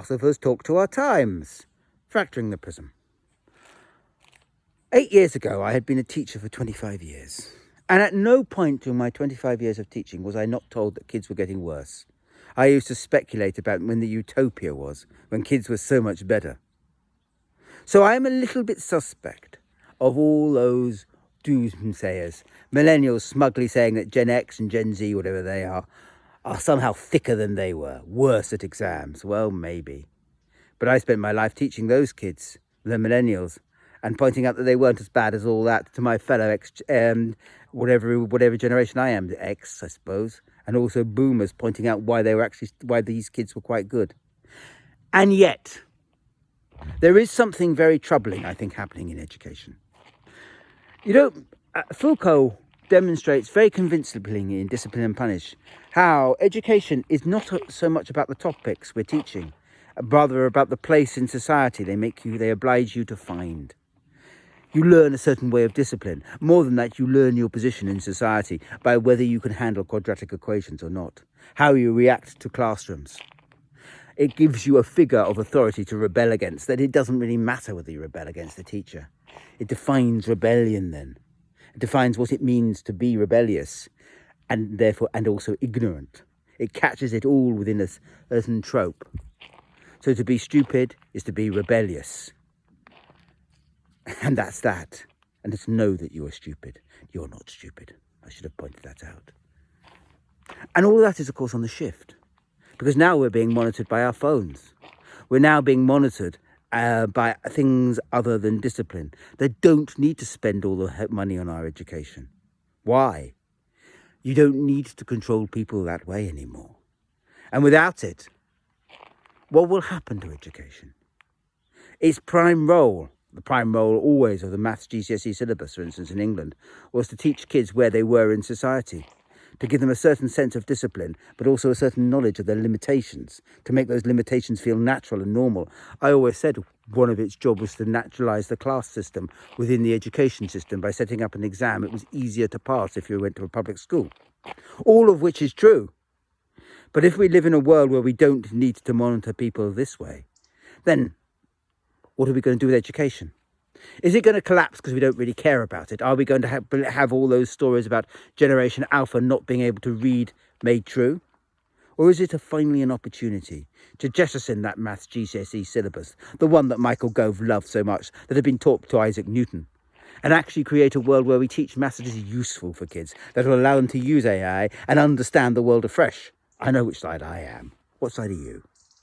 Philosophers talk to our times. Fracturing the prism. 8 years ago, I had been a teacher for 25 years. And at no point during my 25 years of teaching was I not told that kids were getting worse. I used to speculate about when the utopia was, when kids were so much better. So I am a little bit suspect of all those doomsayers, millennials smugly saying that Gen X and Gen Z, whatever they are somehow thicker than they were, worse at exams. Well, maybe. But I spent my life teaching those kids, the millennials, and pointing out that they weren't as bad as all that to my fellow whatever generation I am, the X, I suppose, and also boomers, pointing out why these kids were quite good. And yet, there is something very troubling, I think, happening in education. Foucault demonstrates very convincingly in Discipline and Punish how education is not so much about the topics we're teaching, rather about the place in society they oblige you to find. You learn a certain way of discipline. More than that, you learn your position in society by whether you can handle quadratic equations or not, how you react to classrooms. It gives you a figure of authority to rebel against, that it doesn't really matter whether you rebel against the teacher. It defines rebellion then. It defines what it means to be rebellious and also ignorant. It catches it all within a certain trope. So to be stupid is to be rebellious. And that's that. And to know that you are stupid. You're not stupid. I should have pointed that out. And all of that is, of course, on the shift. Because now we're being monitored by our phones. We're now being monitored by things other than discipline. They don't need to spend all the money on our education. Why? You don't need to control people that way anymore. And without it, what will happen to education? Its prime role, the prime role always of the maths GCSE syllabus, for instance, in England, was to teach kids where they were in society, to give them a certain sense of discipline, but also a certain knowledge of their limitations, to make those limitations feel natural and normal. I always said one of its jobs was to naturalise the class system within the education system by setting up an exam. It was easier to pass if you went to a public school. All of which is true. But if we live in a world where we don't need to monitor people this way, then what are we going to do with education? Is it going to collapse because we don't really care about it? Are we going to have all those stories about Generation Alpha not being able to read made true? Or is it finally an opportunity to jettison that maths GCSE syllabus, the one that Michael Gove loved so much, that had been taught to Isaac Newton, and actually create a world where we teach maths that is useful for kids, that will allow them to use AI and understand the world afresh? I know which side I am. What side are you?